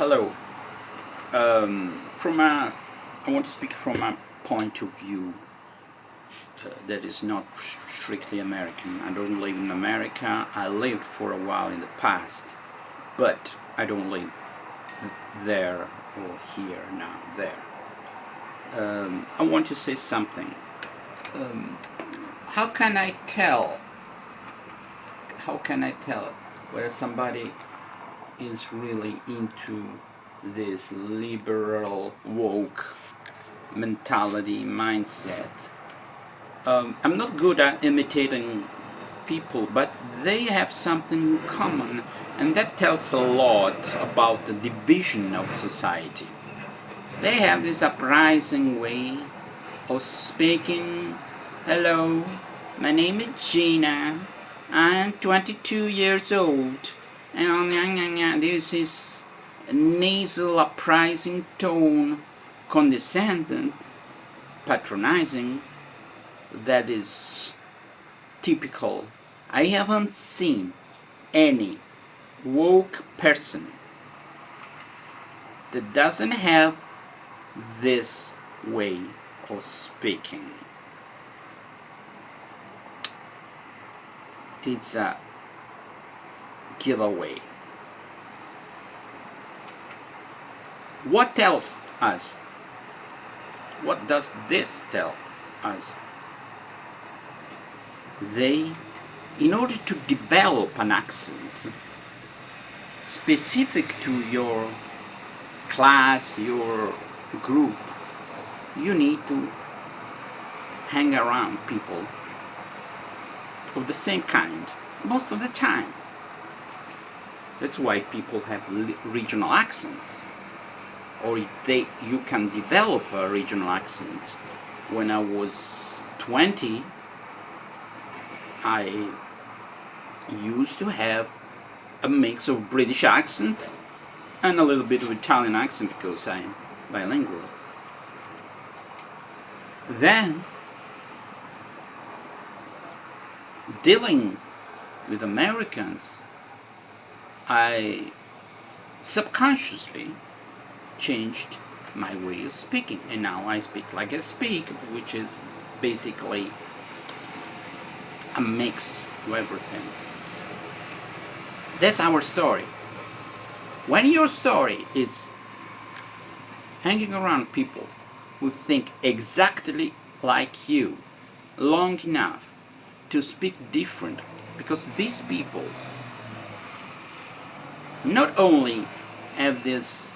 Hello. I want to speak from a point of view that is not strictly American. I don't live in America. I lived for a while in the past, but I don't live there or here now. There. I want to say something. How can I tell? How can I tell whether somebody is really into this liberal woke mentality mindset? I'm not good at imitating people, but they have something in common, and that tells a lot about the division of society. They have this uprising way of speaking. Hello, my name is Gina. I'm 22 years old, and this is nasal uprising tone, condescending, patronizing, that is typical. I haven't seen any woke person that doesn't have this way of speaking. It's a giveaway. What tells us? What does this tell us? They, in order to develop an accent specific to your class, your group, you need to hang around people of the same kind most of the time. That's why people have regional accents, or you can develop a regional accent. When I was 20, I used to have a mix of British accent and a little bit of Italian accent because I'm bilingual. Then, dealing with Americans, I subconsciously changed my way of speaking, and now I speak like I speak, which is basically a mix of everything. That's our story. When your story is hanging around people who think exactly like you long enough to speak different, because these people not only have this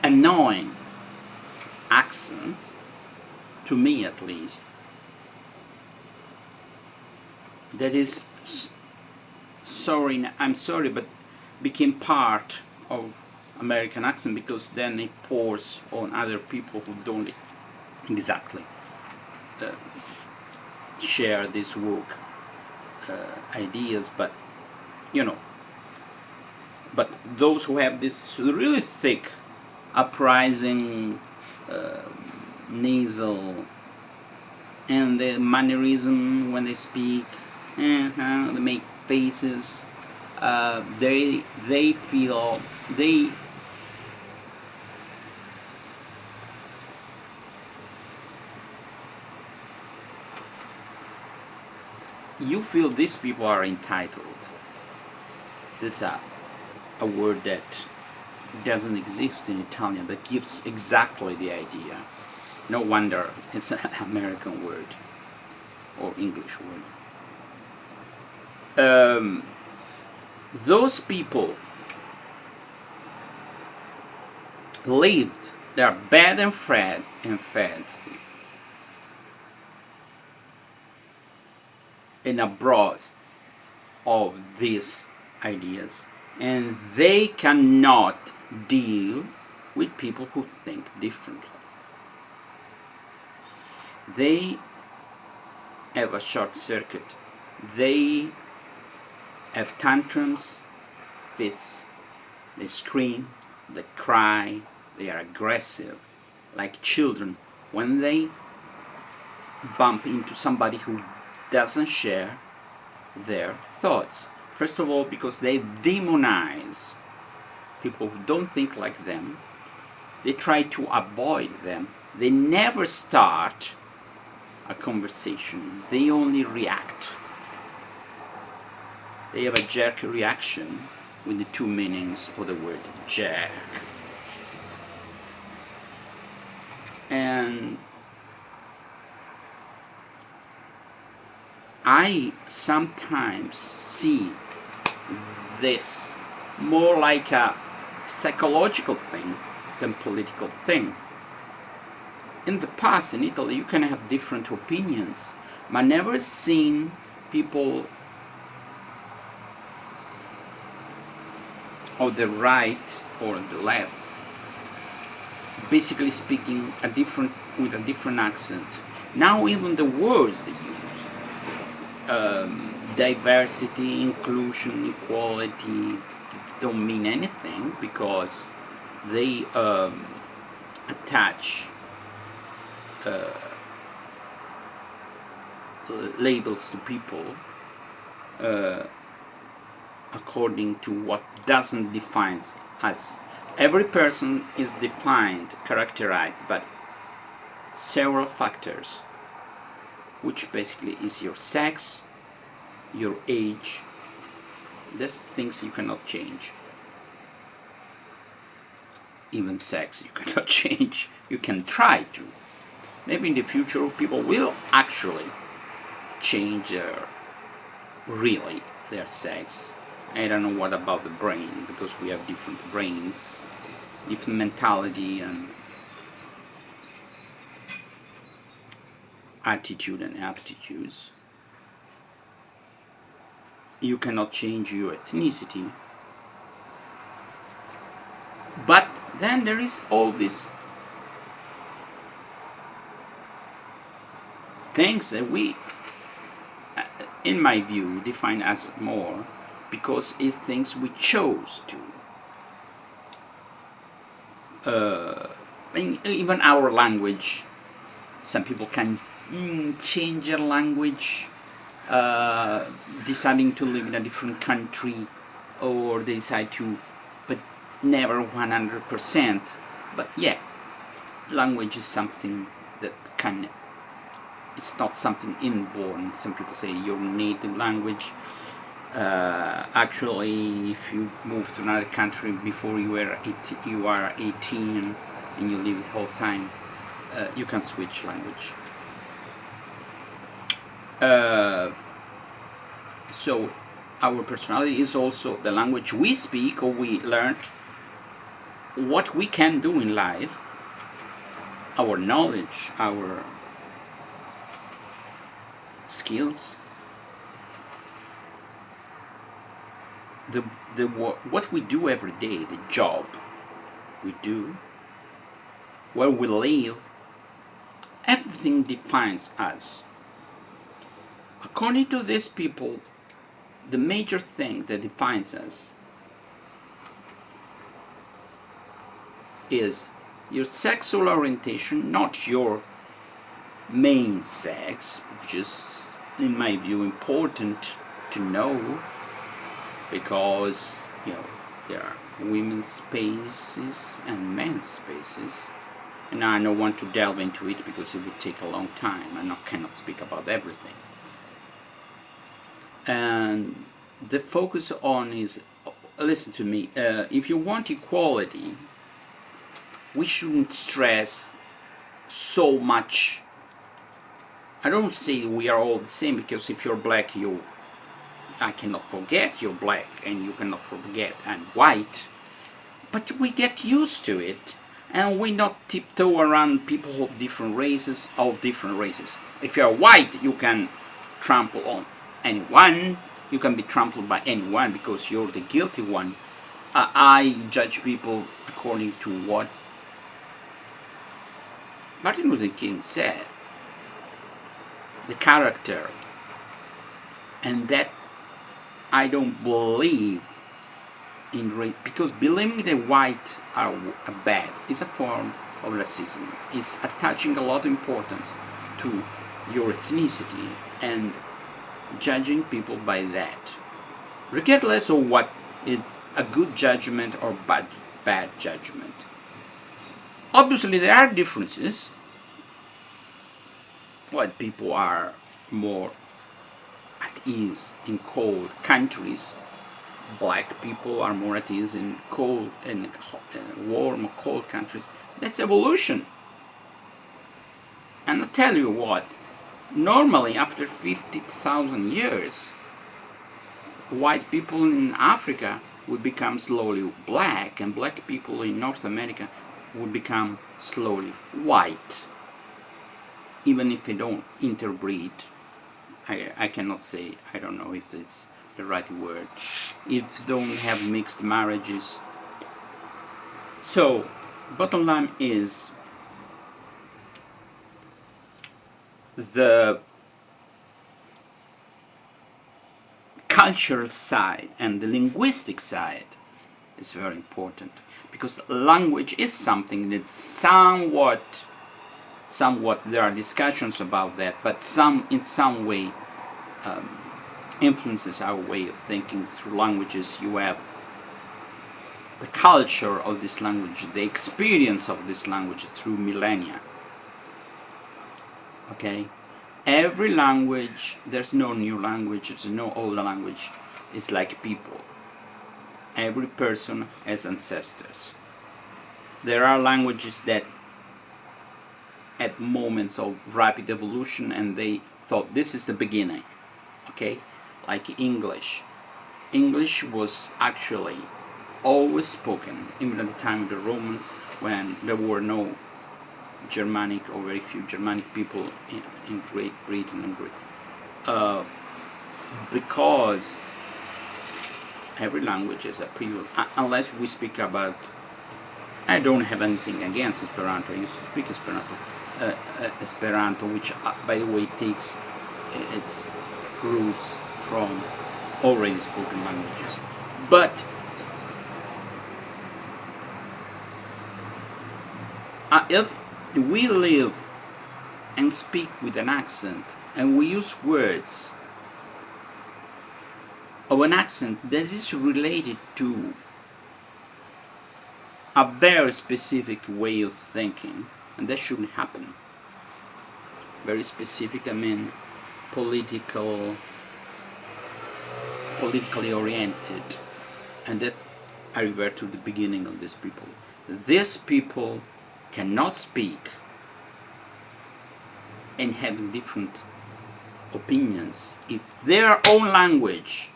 annoying accent, to me at least, that is I'm sorry, but became part of American accent, because then it pours on other people who don't exactly share these woke ideas, but but those who have this really thick uprising nasal and the mannerism when they speak, they make faces, they feel you feel these people are entitled. That's a word that doesn't exist in Italian, but gives exactly the idea. No wonder it's an American word or English word. Those people lived, they are bad and fed in a broth of these ideas, and they cannot deal with people who think differently. They have a short circuit. They have tantrums, fits, they scream, they cry, they are aggressive, like children when they bump into somebody who doesn't share their thoughts. First of all, because they demonize people who don't think like them. They try to avoid them. They never start a conversation. They only react. They have a jerk reaction with the two meanings of the word jerk. And I sometimes see this more like a psychological thing than political thing. In the past, in Italy, you can have different opinions, but I never seen people of the right or the left basically speaking with a different accent. Now even the words they use, diversity, inclusion, equality, don't mean anything because they attach labels to people according to what doesn't define us. Every person is defined, characterized by several factors, which basically is your sex, your age. There's things you cannot change. Even sex you cannot change. You can try to. Maybe in the future people will actually change their sex. I don't know what about the brain, because we have different brains, different mentality and attitude and aptitudes. You cannot change your ethnicity. But then there is all these things that we, in my view, define as more, because it's things we chose to. Even our language, some people can change their language, deciding to live in a different country, or they decide to, but never 100%. But yeah, language is something that it's not something inborn. Some people say your native language. Actually, if you move to another country before you are 18 and you live the whole time, you can switch language. So our personality is also the language we speak or we learned, what we can do in life, our knowledge, our skills, what we do every day, the job we do, where we live, everything defines us. According to these people, the major thing that defines us is your sexual orientation, not your main sex, which is, in my view, important to know, because there are women's spaces and men's spaces, and I don't want to delve into it because it would take a long time and I cannot speak about everything. And the focus on is, listen to me, if you want equality, we shouldn't stress so much. I don't say we are all the same, because if you're black, I cannot forget you're black, and you cannot forget I'm white. But we get used to it, and we not tiptoe around people of different races. If you're white, you can trample on anyone. You can be trampled by anyone because you're the guilty one. I judge people according to what Martin Luther King said, the character, and that I don't believe in race, because believing that white are bad is a form of racism. It's attaching a lot of importance to your ethnicity and judging people by that, regardless of what a good judgment or bad judgment. Obviously, there are differences. White people are more at ease in cold countries. Black people are more at ease in cold and warm, cold countries. That's evolution. And I'll tell you what, normally after 50,000 years, white people in Africa would become slowly black, and black people in North America would become slowly white. Even if they don't interbreed, I cannot say, I don't know if it's the right word, if they don't have mixed marriages. So, bottom line is, the cultural side and the linguistic side is very important, because language is something that's somewhat there are discussions about that, but in some way influences our way of thinking through languages. You have the culture of this language, the experience of this language through millennia. Okay, every language, there's no new language, there's no old language. It's like people. Every person has ancestors. There are languages that at moments of rapid evolution, and they thought this is the beginning. Okay, like English. English was actually always spoken, even at the time of the Romans, when there were no Germanic, or very few Germanic people in Great Britain and because every language is a previous, unless we speak about, I don't have anything against Esperanto. I used to speak Esperanto, which by the way takes its roots from already spoken languages. But if we live and speak with an accent, and we use words of an accent that is related to a very specific way of thinking, and that shouldn't happen. Very specific, I mean politically oriented, and that I revert to the beginning of these people. These people cannot speak and have different opinions if their own language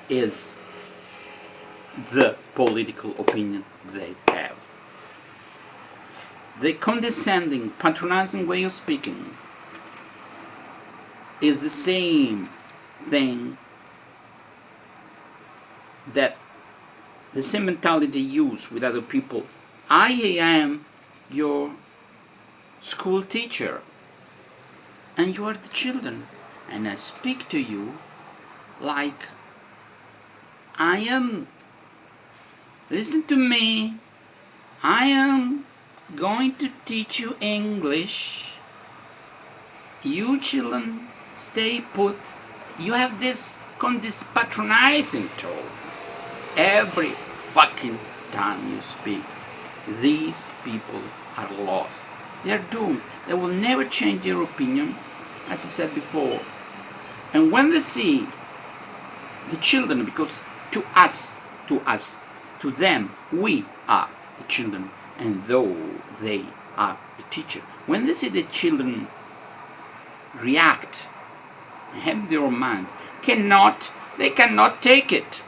is the political opinion they have. The condescending, patronizing way of speaking is the same thing that the same mentality used with other people. I am your school teacher, and you are the children, and I speak to you like I am. Listen to me. I am going to teach you English. You children, stay put. You have this patronizing tone. Every fucking time you speak, these people are lost. They are doomed. They will never change their opinion, as I said before. And when they see the children, because to them, we are the children, and though they are the teacher. When they see the children react, have their own mind, they cannot take it.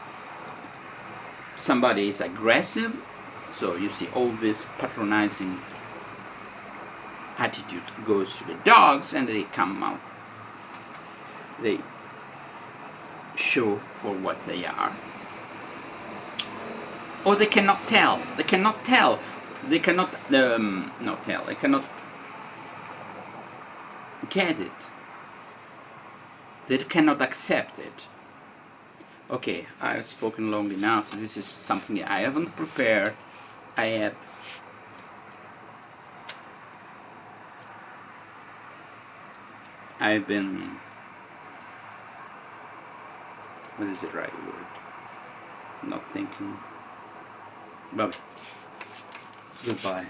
Somebody is aggressive, so you see all this patronizing attitude goes to the dogs, and they come out. They show for what they are. Or they cannot tell. They cannot get it. They cannot accept it. Okay, I've spoken long enough. This is something I haven't prepared. I've been What is the right word? Not thinking. Bye. Goodbye.